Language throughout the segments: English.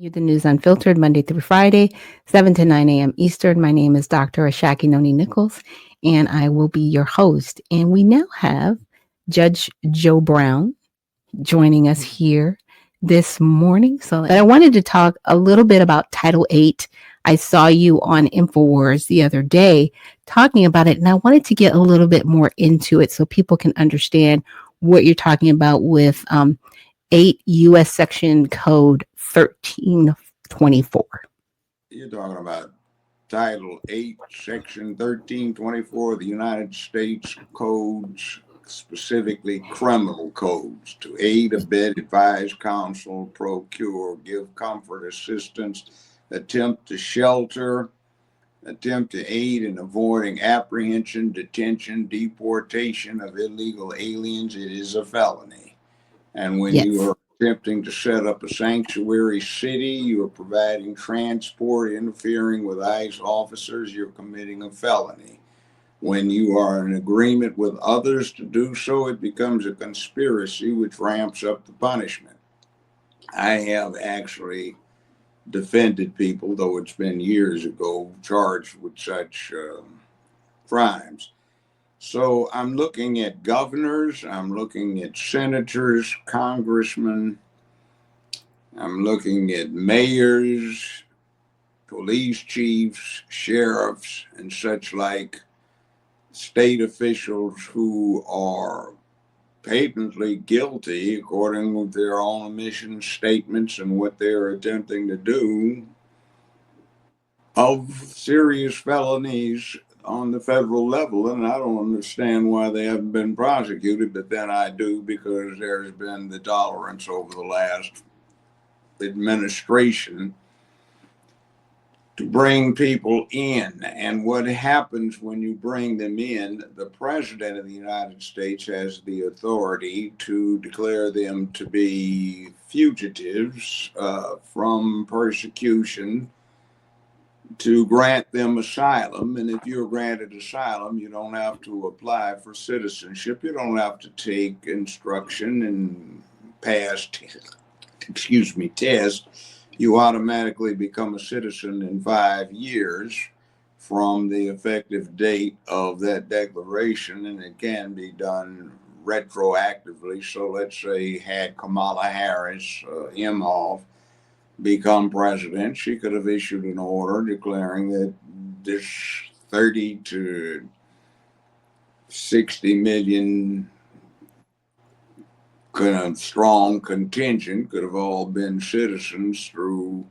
You the news unfiltered Monday through Friday, 7 to 9 a.m. Eastern. My name is Dr. Ashaki Noni Nichols, and I will be your host. And we now have Judge Joe Brown joining us here this morning. But I wanted to talk a little bit about Title VIII. I saw you on InfoWars the other day talking about it, and I wanted to get a little bit more into it so people can understand what you're talking about with 8 U.S. Section Code 1324. You're talking about Title 8, Section 1324 of the United States Codes, specifically criminal codes, to aid, abet, advise, counsel, procure, give comfort, assistance, attempt to shelter, attempt to aid in avoiding apprehension, detention, deportation of illegal aliens. It is a felony. And when you are attempting to set up a sanctuary city, you are providing transport, interfering with ICE officers, you're committing a felony. When you are in agreement with others to do so, it becomes a conspiracy, which ramps up the punishment. I have actually defended people, though it's been years ago, charged with such crimes. So I'm looking at governors, I'm looking at senators, congressmen, I'm looking at mayors, police chiefs, sheriffs, and such like, state officials who are patently guilty, according to their own mission statements and what they're attempting to do, of serious felonies on the federal level. And I don't understand why they haven't been prosecuted, but then I do, because there's been the tolerance over the last administration to bring people in. And what happens when you bring them in, the president of the United States has the authority to declare them to be fugitives from persecution, to grant them asylum. And if you're granted asylum, you don't have to apply for citizenship. You don't have to take instruction and pass test. You automatically become a citizen in 5 years from the effective date of that declaration, and it can be done retroactively. So let's say had Kamala Harris, Imhoff, become president, she could have issued an order declaring that this 30 to 60 million strong contingent could have all been citizens through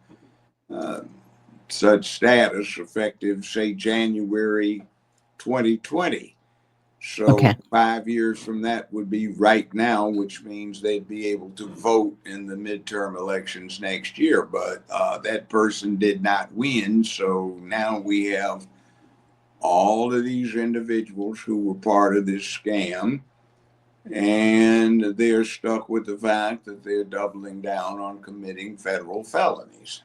such status effective, say, January 2020. So 5 years from that would be right now, which means they'd be able to vote in the midterm elections next year. But that person did not win. So now we have all of these individuals who were part of this scam, and they're stuck with the fact that they're doubling down on committing federal felonies.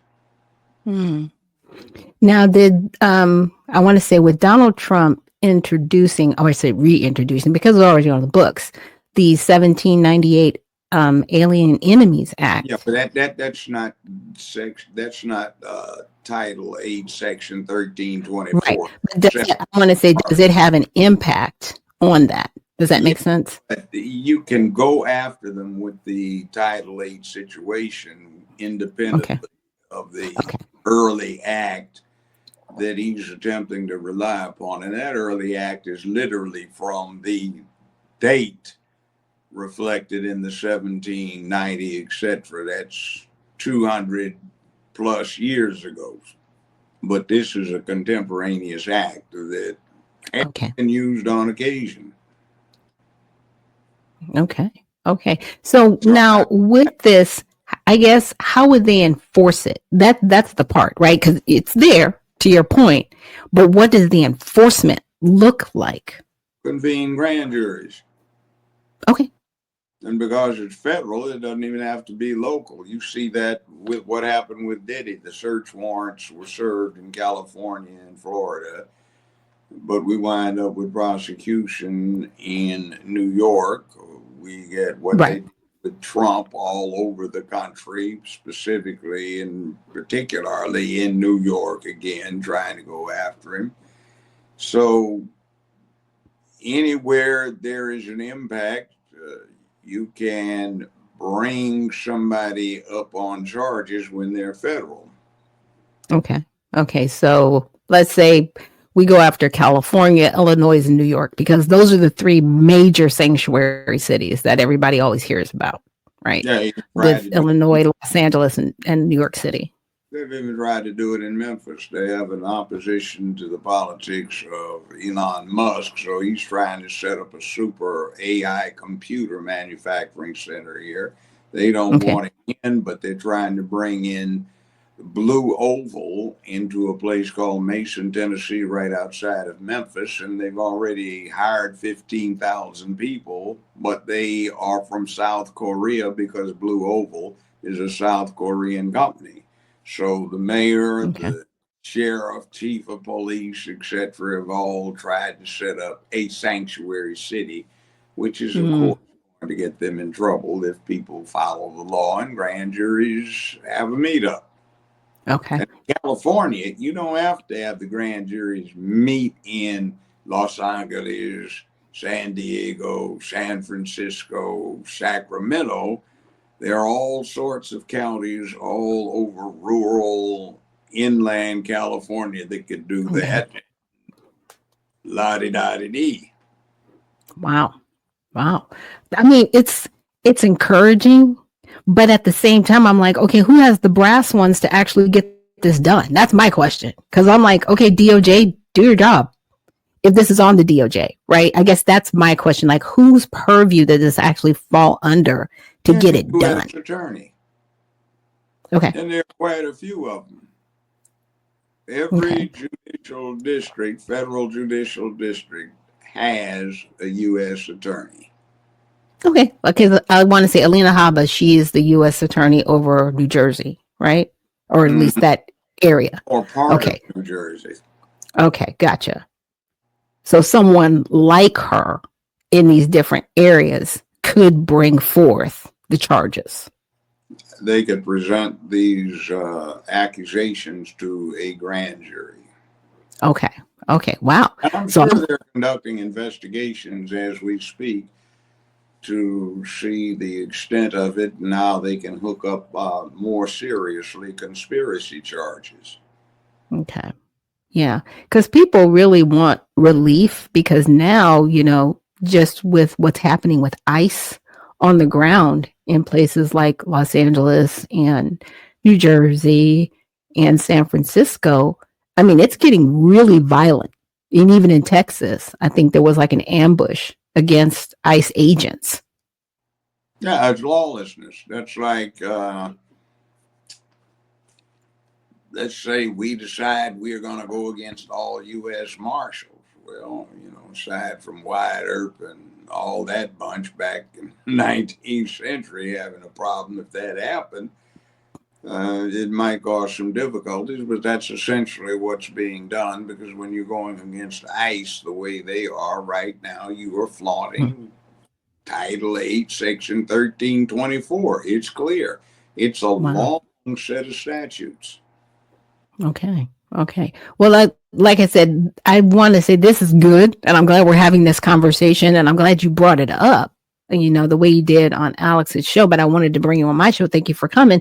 Now, did I want to say with Donald Trump introducing, or I say reintroducing, because it's already on the books, the 1798 Alien Enemies Act. Yeah, but that's not Title 8, Section 1324. Right. But I want to say, does it have an impact on that? Does that make sense? You can go after them with the Title 8 situation independently of the early act that he's attempting to rely upon. And that early act is literally from the date reflected in the 1790, etc. That's 200 plus years ago. But this is a contemporaneous act that has been used on occasion. Okay. So now with this, I guess, how would they enforce it? That's the part, right? Because it's there, to your point. But what does the enforcement look like? Convene grand juries. Okay. And because it's federal, it doesn't even have to be local. You see that with what happened with Diddy. The search warrants were served in California and Florida, but we wind up with prosecution in New York. We get what they with Trump all over the country, specifically and particularly in New York again, trying to go after him. So anywhere there is an impact, you can bring somebody up on charges when they're federal. Okay. Okay. So let's say we go after California, Illinois, and New York, because those are the three major sanctuary cities that everybody always hears about, right? Yeah, you With tried to do. Illinois, Los Angeles, and New York City. They've even tried to do it in Memphis. They have an opposition to the politics of Elon Musk, so he's trying to set up a super AI computer manufacturing center here. They don't Okay. want it in, but they're trying to bring in Blue Oval into a place called Mason, Tennessee, right outside of Memphis, and they've already hired 15,000 people, but they are from South Korea because Blue Oval is a South Korean company. So the mayor, Okay. the sheriff, chief of police, etc., have all tried to set up a sanctuary city, which is, of Mm, course, going to get them in trouble if people follow the law and grand juries have a meetup. okay. And in California, you don't have to have the grand juries meet in Los Angeles, San Diego, San Francisco, Sacramento. There are all sorts of counties all over rural inland California that could do Okay. that. La di da di dee. Wow. Wow. I mean, it's encouraging, but at the same time, I'm like, okay, who has the brass ones to actually get this done? That's my question. Because I'm like, okay, DOJ, do your job. If this is on the DOJ, right? I guess that's my question. Like, whose purview does this actually fall under to Yeah, get it done? U.S. attorney. Okay. And there are quite a few of them. Okay. Every judicial district, federal judicial district, has a U.S. attorney. Okay. Okay. I want to say Alina Habba, she is the U.S. attorney over New Jersey, right? Or at least Mhm. that area. Or part of Okay. New Jersey. Okay. Gotcha. So someone like her in these different areas could bring forth the charges. They could present these accusations to a grand jury. Okay. Okay. Wow. And I'm So sure I'm they're conducting investigations as we speak to see the extent of it and how they can hook up more seriously conspiracy charges. okay. Yeah. Because people really want relief because now, just with what's happening with ICE on the ground in places like Los Angeles and New Jersey and San Francisco, I mean, it's getting really violent. And even in Texas, I think there was like an ambush against ICE agents. Yeah, it's lawlessness. That's like, let's say we decide we're going to go against all U.S. Marshals. Well, aside from Wyatt Earp and all that bunch back in the 19th century having a problem if that happened, it might cause some difficulties, but that's essentially what's being done because when you're going against ICE the way they are right now, you are Mm. flaunting Title 8, Section 1324. It's clear. It's a Wow. long set of statutes. Okay. Okay. Well, like I said, I want to say this is good, and I'm glad we're having this conversation, and I'm glad you brought it up. The way you did on Alex's show, but I wanted to bring you on my show. Thank you for coming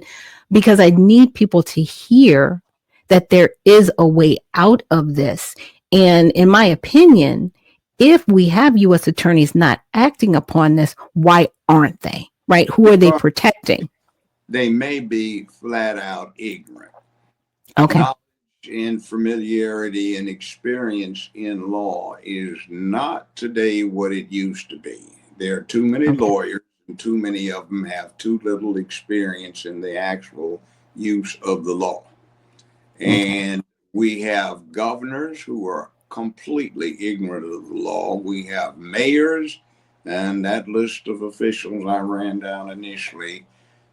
because I need people to hear that there is a way out of this. And in my opinion, if we have U.S. attorneys not acting upon this, why aren't they? Right? Who are they Because protecting? they may be flat out ignorant. Okay. Knowledge and familiarity and experience in law is not today what it used to be. There are too many Okay. lawyers, and too many of them have too little experience in the actual use of the law. Okay. And we have governors who are completely ignorant of the law. We have mayors, and that list of officials I ran down initially,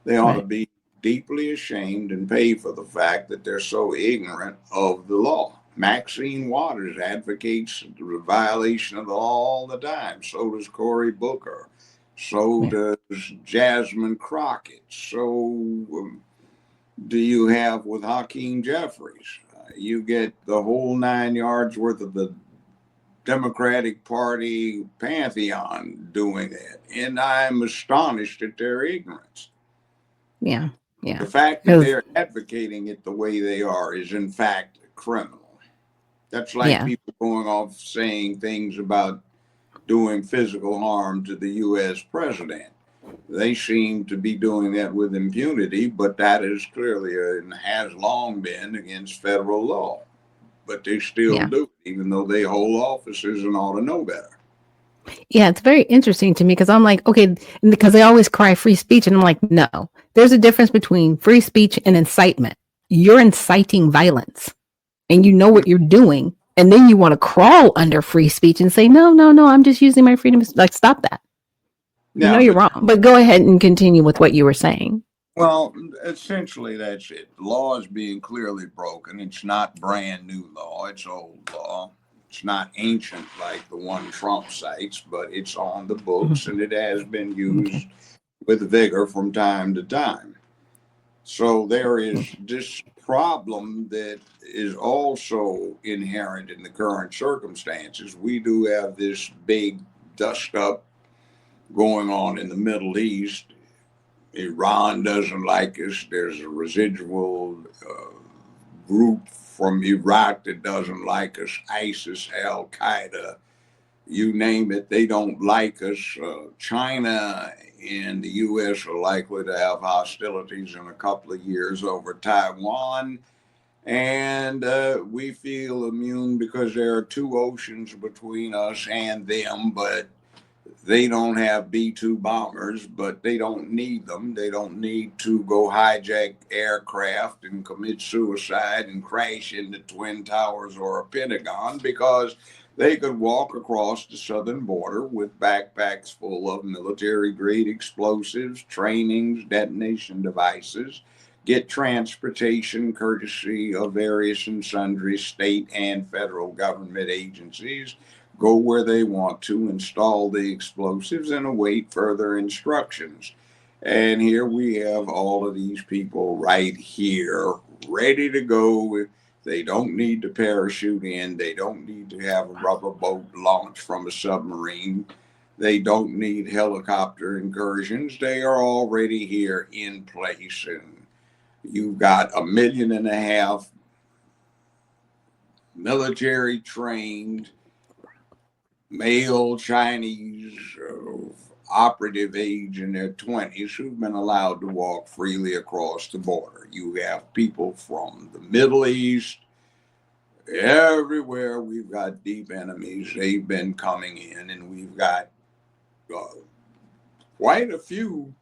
they ought to Right. be deeply ashamed and pay for the fact that they're so ignorant of the law. Maxine Waters advocates the violation of the law all the time. So does Cory Booker. So Yeah. does Jasmine Crockett. So do you have with Hakeem Jeffries. You get the whole 9 yards worth of the Democratic Party pantheon doing it. And I'm astonished at their ignorance. Yeah. Yeah. The fact that 'Cause- they're advocating it the way they are is, in fact, criminal. That's like yeah. people going off saying things about doing physical harm to the U.S. president. They seem to be doing that with impunity, but that is clearly and has long been against federal law. But they still Yeah. do it, even though they hold offices and ought to know better. Yeah, it's very interesting to me because I'm like, okay, because they always cry free speech. And I'm like, no, there's a difference between free speech and incitement. You're inciting violence and you know what you're doing. And then you want to crawl under free speech and say, no, no, no, I'm just using my freedom. Like, stop that. You know Yeah, you're but wrong. But go ahead and continue with what you were saying. well, essentially that's it. The law is being clearly broken. It's not brand new law, it's old law. It's not ancient like the one Trump cites, but it's on the books and it has been Okay. used with vigor from time to time. So there is this problem that is also inherent in the current circumstances. We do have this big dust up going on in the Middle East. Iran doesn't like us. There's a residual group from Iraq that doesn't like us. ISIS, Al Qaeda, you name it, they don't like us. China and the U.S. are likely to have hostilities in a couple of years over Taiwan. And we feel immune because there are two oceans between us and them, but they don't have B-2 bombers, but they don't need them. They don't need to go hijack aircraft and commit suicide and crash into Twin Towers or a Pentagon because they could walk across the southern border with backpacks full of military-grade explosives, trainings, detonation devices, get transportation courtesy of various and sundry state and federal government agencies, go where they want to, install the explosives, and await further instructions. And here we have all of these people right here, ready to go. They don't need to parachute in. They don't need to have a rubber boat launched from a submarine. They don't need helicopter incursions. They are already here in place. And you've got 1.5 million military trained male Chinese operative age in their 20s who've been allowed to walk freely across the border. You have people from the Middle East, everywhere we've got deep enemies. They've been coming in, and we've got quite a few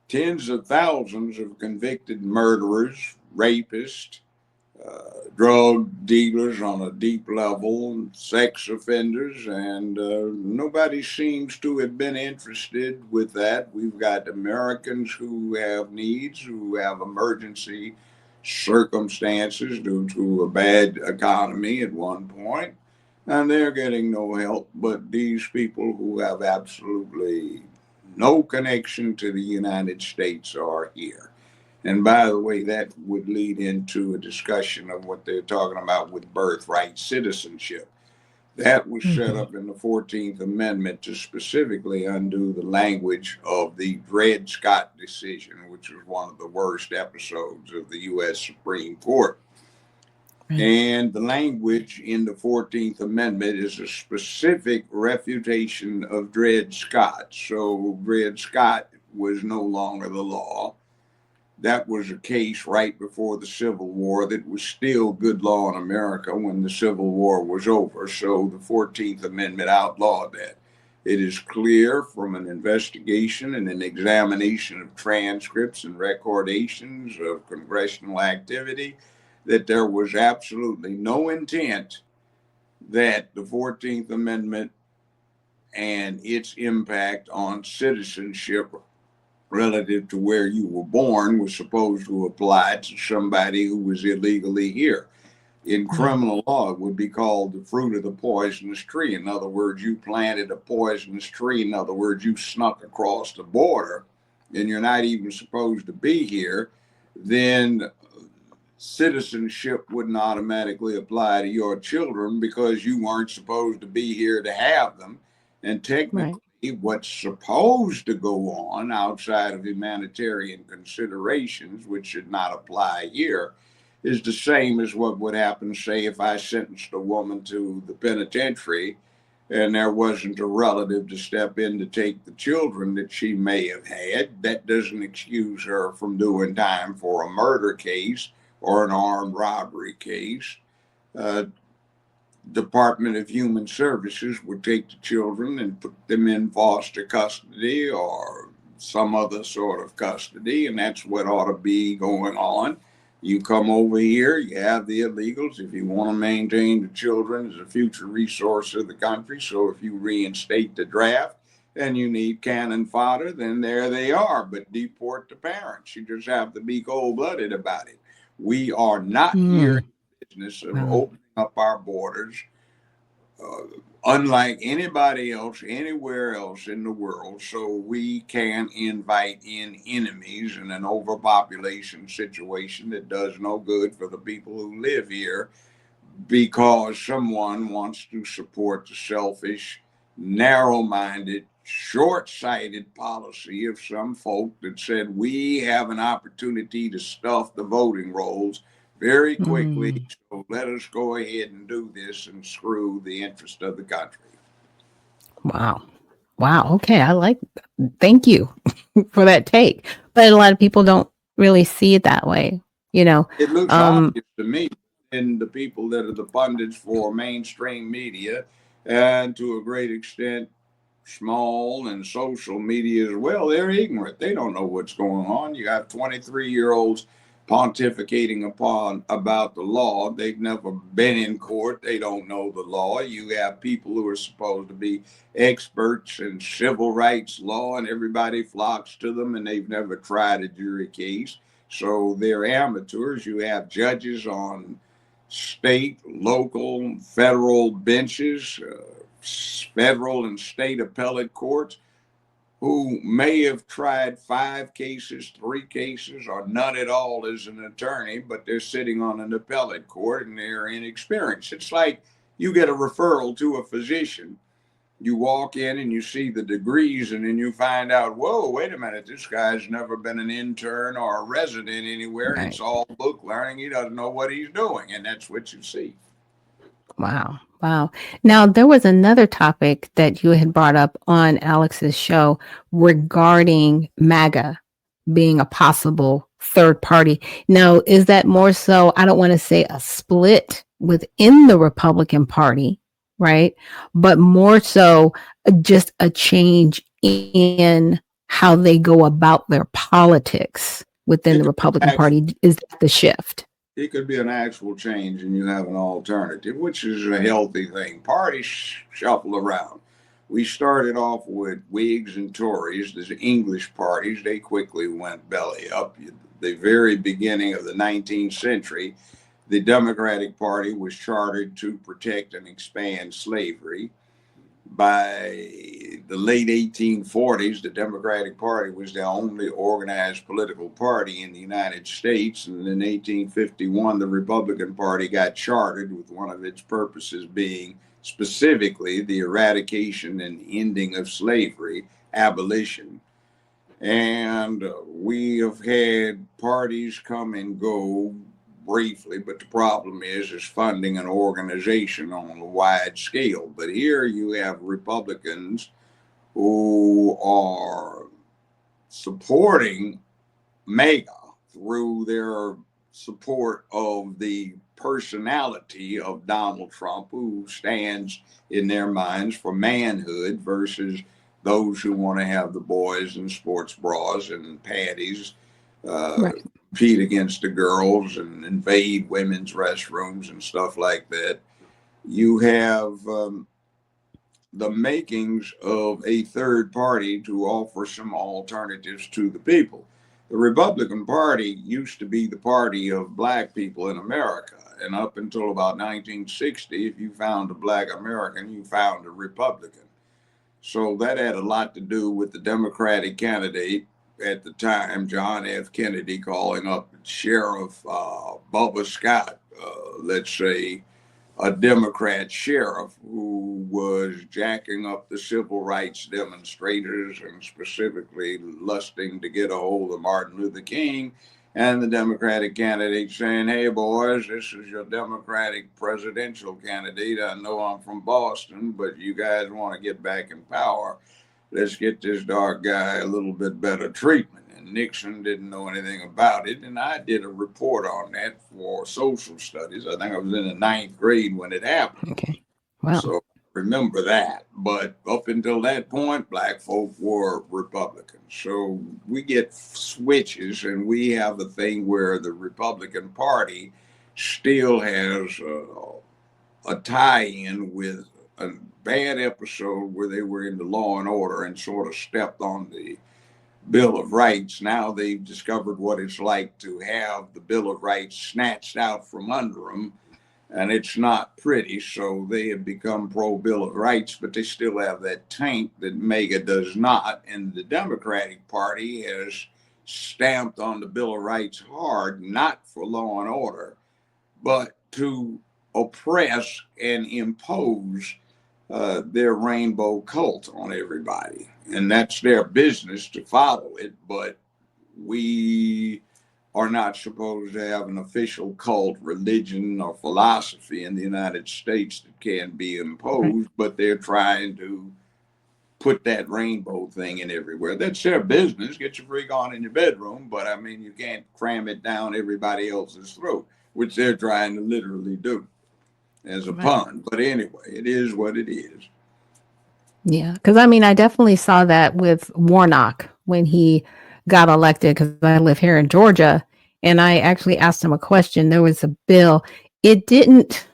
tens of thousands of convicted murderers, rapists, drug dealers on a deep level, sex offenders, and nobody seems to have been interested with that. We've got Americans who have needs, who have emergency circumstances due to a bad economy at one point, and they're getting no help. But these people who have absolutely no connection to the United States are here. And by the way, that would lead into a discussion of what they're talking about with birthright citizenship. That was set Mhm. up in the 14th Amendment to specifically undo the language of the Dred Scott decision, which was one of the worst episodes of the U.S. Supreme Court. Right. And the language in the 14th Amendment is a specific refutation of Dred Scott. So Dred Scott was no longer the law. That was a case right before the Civil War that was still good law in America when the Civil War was over. So the 14th Amendment outlawed that. It is clear from an investigation and an examination of transcripts and recordations of congressional activity that there was absolutely no intent that the 14th Amendment and its impact on citizenship relative to where you were born was supposed to apply to somebody who was illegally here. In Right. criminal law, it would be called the fruit of the poisonous tree. In other words, you planted a poisonous tree. In other words, you snuck across the border and you're not even supposed to be here. Then citizenship wouldn't automatically apply to your children because you weren't supposed to be here to have them. And Right. technically, what's supposed to go on outside of humanitarian considerations, which should not apply here, is the same as what would happen, say, if I sentenced a woman to the penitentiary and there wasn't a relative to step in to take the children that she may have had. That doesn't excuse her from doing time for a murder case or an armed robbery case. Uh, Department of Human Services would take the children and put them in foster custody or some other sort of custody, and that's what ought to be going on. You come over here, you have the illegals. If you want to maintain the children as a future resource of the country, so if you reinstate the draft and you need cannon fodder, then there they are. But deport the parents. You just have to be cold blooded about it. We are not here Mm. in the business of Wow. opening up our borders, uh, unlike anybody else anywhere else in the world, so we can invite in enemies in an overpopulation situation that does no good for the people who live here because someone wants to support the selfish, narrow minded, short sighted policy of some folk that said we have an opportunity to stuff the voting rolls very quickly. Mm. So let us go ahead and do this and screw the interest of the country. Wow. Wow. Okay. I like thank you for that take. But a lot of people don't really see it that way, you know. It looks Um, obvious to me, and the people that are the pundits for mainstream media, and to a great extent, small and social media as well, they're ignorant. They don't know what's going on. You have 23-year-olds pontificating upon about the law. They've never been in court. They don't know the law. You have people who are supposed to be experts in civil rights law, and everybody flocks to them, and they've never tried a jury case. So they're amateurs. You have judges on state, local, federal benches, federal and state appellate courts who may have tried 5 cases, 3 cases, or none at all as an attorney, but they're sitting on an appellate court and they're inexperienced. It's like you get a referral to a physician. You walk in and you see the degrees, and then you find out, whoa, wait a minute, this guy's never been an intern or a resident anywhere. right. It's all book learning. He doesn't know what he's doing. And that's what you see. Wow. Wow. Now, there was another topic that you had brought up on Alex's show regarding MAGA being a possible third party. Now, is that more so, I don't want to say a split within the Republican Party, right? But more so just a change in how they go about their politics within It the could be Republican actual Party? Is that the shift? it could be an actual change and you have an alternative, which is a healthy thing. Parties shuffle around. We started off with Whigs and Tories, the English parties. They quickly went belly up. The very beginning of the 19th century, the Democratic Party was chartered to protect and expand slavery. By the late 1840s, the Democratic Party was the only organized political party in the United States. And in 1851, the Republican Party got chartered with one of its purposes being specifically the eradication and ending of slavery, abolition. And we have had parties come and go briefly, but the problem is funding an organization on a wide scale. But here you have Republicans who are supporting MAGA through their support of the personality of Donald Trump, who stands in their minds for manhood versus those who want to have the boys in sports bras and panties uh, Right. compete against the girls and invade women's restrooms and stuff like that. You have the makings of a third party to offer some alternatives to the people. The Republican Party used to be the party of black people in America. And up until about 1960, if you found a black American, you found a Republican. So that had a lot to do with the Democratic candidate at the time, John F. Kennedy, calling up Sheriff Bubba Scott, let's say a Democrat sheriff who was jacking up the civil rights demonstrators and specifically lusting to get a hold of Martin Luther King. And the Democratic candidate saying, hey, boys, this is your Democratic presidential candidate. I know I'm from Boston, but you guys want to get back in power. Let's get this dark guy a little bit better treatment. And Nixon didn't know anything about it. And I did a report on that for social studies. I think I was in the 9th grade when it happened. Okay. Wow. So remember that. But up until that point, black folk were Republicans. So we get switches, and we have a thing where the Republican Party still has a tie-in with a bad episode where they were into law and order and sort of stepped on the Bill of Rights. Now they've discovered what it's like to have the Bill of Rights snatched out from under them, and it's not pretty. So they have become pro-Bill of Rights, but they still have that taint that MAGA does not. And the Democratic Party has stamped on the Bill of Rights hard, not for law and order, but to oppress and impose their rainbow cult on everybody. And that's their business to follow it. But we are not supposed to have an official cult, religion, or philosophy in the United States that can be imposed, but they're trying to put that rainbow thing in everywhere. That's their business. Get your freak on in your bedroom, but I mean, you can't cram it down everybody else's throat, which they're trying to literally do as a pun. But anyway, it is what it is. Yeah, because I mean, I definitely saw that with Warnock when he got elected, because I live here in Georgia, and I actually asked him a question. There was a bill. It didn't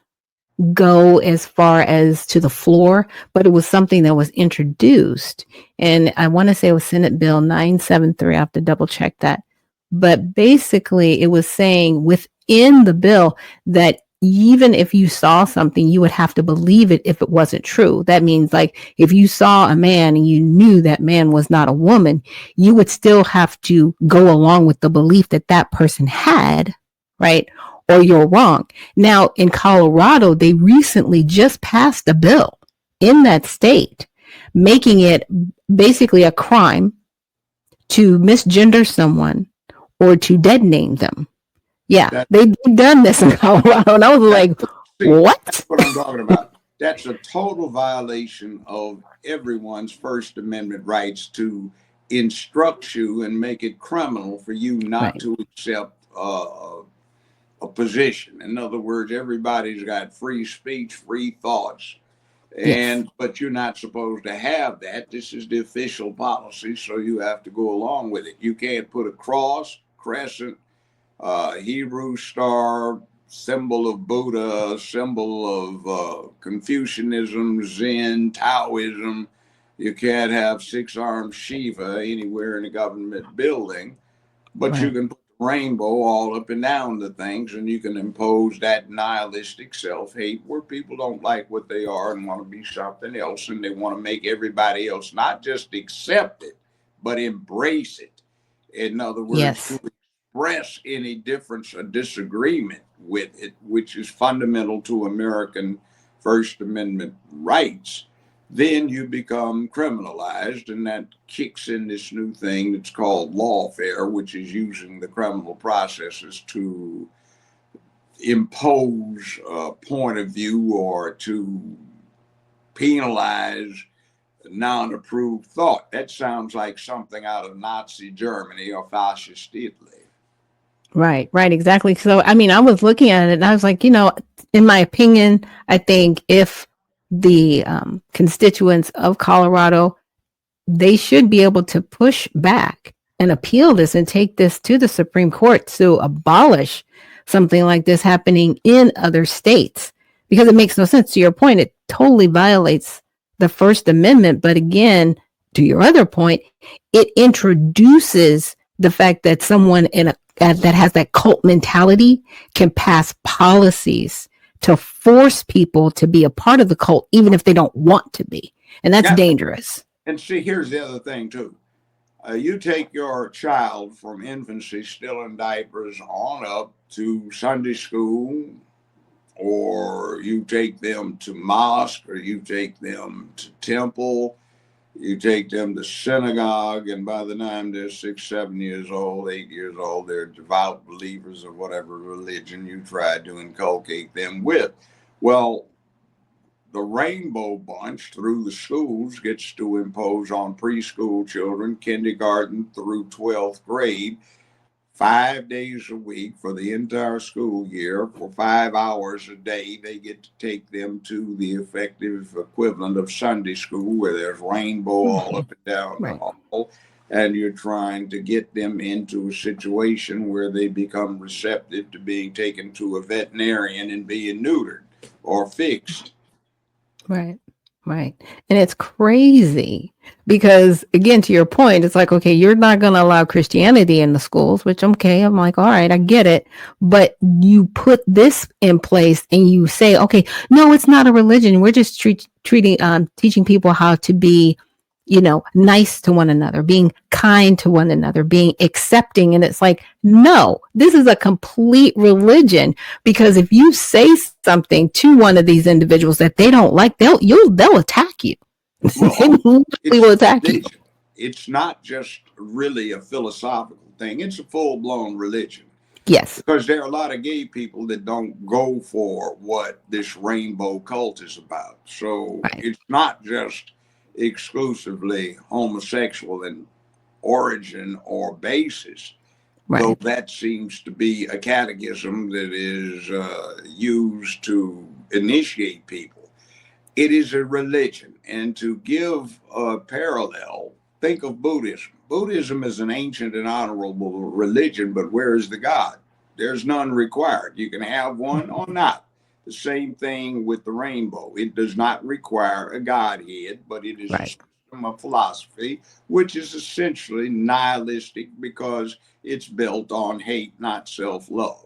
go as far as to the floor, but it was something that was introduced. And I want to say it was Senate Bill 973. I have to double check that. But basically, it was saying within the bill that even if you saw something, you would have to believe it if it wasn't true. That means, like, if you saw a man and you knew that man was not a woman, you would still have to go along with the belief that that person had, right? Or you're wrong. Now, in Colorado, they recently just passed a bill in that state, making it basically a crime to misgender someone or to dead name them. Yeah, they've done this in Colorado, and I was like, what? That's what I'm talking about. That's a total violation of everyone's First Amendment rights to instruct you and make it criminal for you not to accept a position. In other words, everybody's got free speech, free thoughts, and but you're not supposed to have that. This is the official policy, so you have to go along with it. You can't put a cross, crescent, Hebrew star, symbol of Buddha, symbol of Confucianism, Zen, Taoism. You can't have six-armed Shiva anywhere in a government building, but you can put the rainbow all up and down the things, and you can impose that nihilistic self-hate where people don't like what they are and want to be something else, and they want to make everybody else not just accept it, but embrace it. In other words, to express any difference or disagreement with it, which is fundamental to American First Amendment rights, then you become criminalized, and that kicks in this new thing that's called lawfare, which is using the criminal processes to impose a point of view or to penalize non-approved thought. That sounds like something out of Nazi Germany or fascist Italy. Right, exactly. So, I mean, I was looking at it and I was like, in my opinion, I think if the constituents of Colorado, they should be able to push back and appeal this and take this to the Supreme Court to abolish something like this happening in other states, because it makes no sense. To your point, it totally violates the First Amendment. But again, to your other point, it introduces the fact that someone in a that has that cult mentality can pass policies to force people to be a part of the cult, even if they don't want to be. And that's Yeah. dangerous. And see, here's the other thing, too. You take your child from infancy, still in diapers, on up to Sunday school, or you take them to mosque, or you take them to temple, you take them to synagogue, and by the time they're 6, 7 years old, 8 years old, they're devout believers of whatever religion you try to inculcate them with. Well, the Rainbow Bunch through the schools gets to impose on preschool children, kindergarten through 12th grade, 5 days a week for the entire school year. For 5 hours a day, they get to take them to the effective equivalent of Sunday school, where there's rainbow all up and down the Right. hall. And you're trying to get them into a situation where they become receptive to being taken to a veterinarian and being neutered or fixed. Right. Right. And it's crazy because, again, to your point, it's like, okay, you're not going to allow Christianity in the schools, which, okay, I'm like, all right, I get it. But you put this in place and you say, okay, no, it's not a religion. We're just teaching people how to be, nice to one another, being kind to one another, being accepting. And it's like, no, this is a complete religion, because if you say something to one of these individuals that they don't like, they'll attack you. Well, They will attack you. it's not just really a philosophical thing. It's a full-blown religion. Yes. Because there are a lot of gay people that don't go for what this rainbow cult is about. So It's not just exclusively homosexual in origin or basis, though that seems to be a catechism that is used to initiate people. It is a religion. And to give a parallel, think of Buddhism. Buddhism is an ancient and honorable religion, but where is the God? There's none required. You can have one or not. The same thing with the rainbow. It does not require a Godhead, but it is a system of philosophy, which is essentially nihilistic because it's built on hate, not self-love.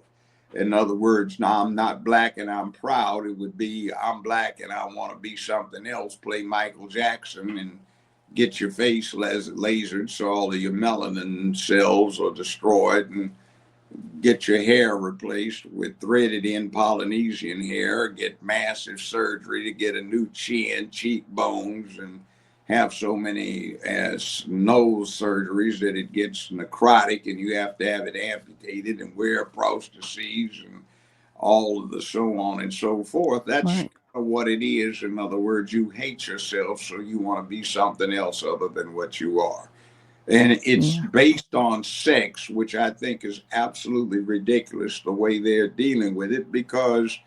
In other words, now I'm not black and I'm proud. It would be I'm black and I want to be something else, play Michael Jackson and get your face lasered so all of your melanin cells are destroyed, and get your hair replaced with threaded in Polynesian hair, get massive surgery to get a new chin, cheekbones, and have so many nose surgeries that it gets necrotic and you have to have it amputated and wear prostheses and all of the so on and so forth. That's what it is. In other words, you hate yourself, so you want to be something else other than what you are. And it's based on sex, which I think is absolutely ridiculous the way they're dealing with it, because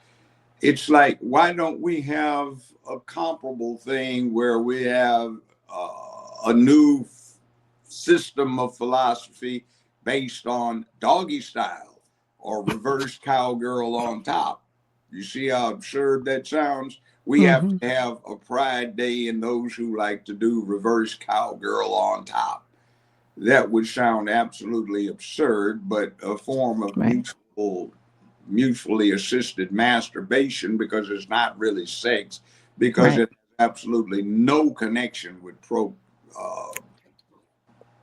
it's like, why don't we have a comparable thing where we have a new system of philosophy based on doggy style or reverse cowgirl on top? You see how absurd that sounds? We have to have a pride day in those who like to do reverse cowgirl on top. That would sound absolutely absurd, but a form of mutually assisted masturbation, because it's not really sex, because it has absolutely no connection with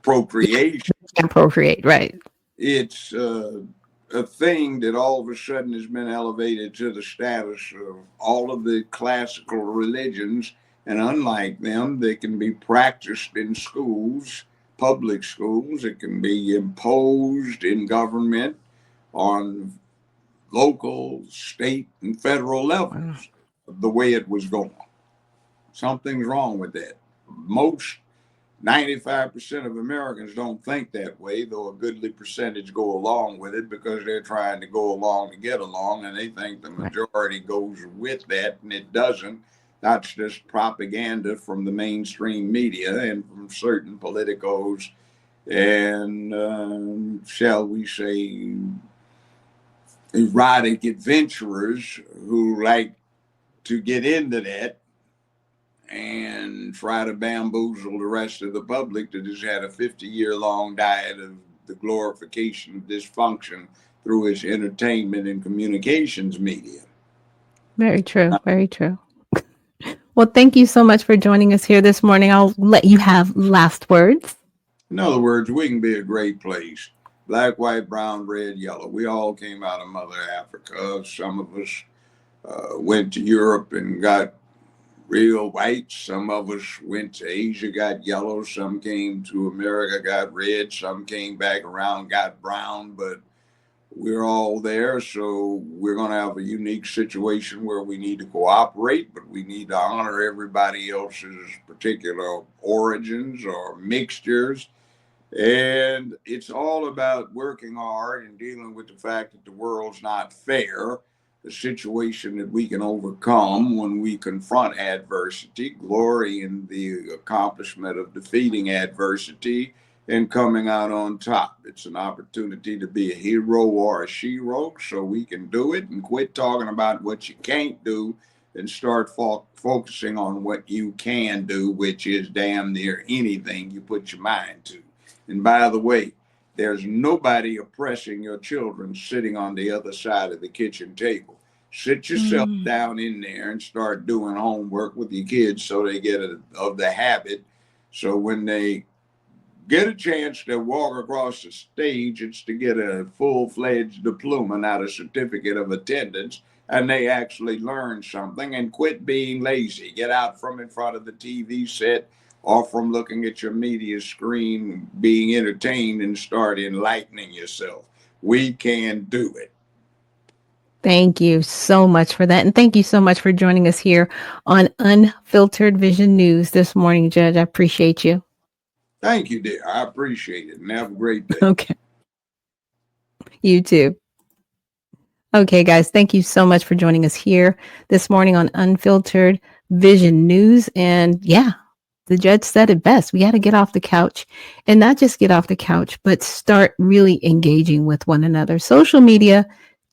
procreation. Can't procreate, right? It's a thing that all of a sudden has been elevated to the status of all of the classical religions, and unlike them, they can be practiced in schools, public schools. It can be imposed in government on local, state, and federal levels the way it was going. Something's wrong with that. Most 95% of Americans don't think that way, though a goodly percentage go along with it because they're trying to go along to get along, and they think the majority goes with that, and it doesn't. That's just propaganda from the mainstream media and from certain politicos and, shall we say, erotic adventurers who like to get into that and try to bamboozle the rest of the public that has had a 50-year-long diet of the glorification of dysfunction through its entertainment and communications media. Very true. Very true. Well, thank you so much for joining us here this morning. I'll let you have last words. In other words, we can be a great place. Black, white, brown, red, yellow. We all came out of Mother Africa. Some of us went to Europe and got real white. Some of us went to Asia, got yellow. Some came to America, got red. Some came back around, got brown. But we're all there. So we're going to have a unique situation where we need to cooperate, but we need to honor everybody else's particular origins or mixtures. And it's all about working hard and dealing with the fact that the world's not fair, the situation that we can overcome when we confront adversity, glory in the accomplishment of defeating adversity and coming out on top. It's an opportunity to be a hero or a shero, so we can do it and quit talking about what you can't do and start focusing on what you can do, which is damn near anything you put your mind to. And by the way, there's nobody oppressing your children sitting on the other side of the kitchen table. Sit yourself down in there and start doing homework with your kids so they get of the habit. So when they get a chance to walk across the stage, it's to get a full-fledged diploma, not a certificate of attendance, and they actually learn something. And quit being lazy. Get out from in front of the TV set or from looking at your media screen, being entertained, and start enlightening yourself. We can do it. Thank you so much for that. And thank you so much for joining us here on Unfiltered Vision News this morning, Judge. I appreciate you. Thank you, dear. I appreciate it. And have a great day. Okay. You too. Okay, guys, thank you so much for joining us here this morning on Unfiltered Vision News. And yeah, the judge said it best. We got to get off the couch, and not just get off the couch, but start really engaging with one another. Social media,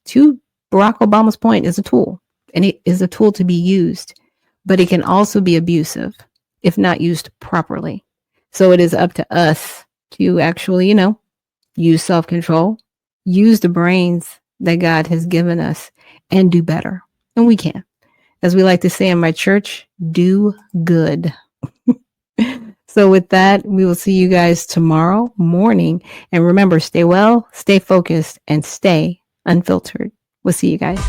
to Barack Obama's point, is a tool, and it is a tool to be used, but it can also be abusive if not used properly. So it is up to us to actually, use self-control, use the brains that God has given us, and do better. And we can. As we like to say in my church, do good. So with that, we will see you guys tomorrow morning. And remember, stay well, stay focused, and stay unfiltered. We'll see you guys.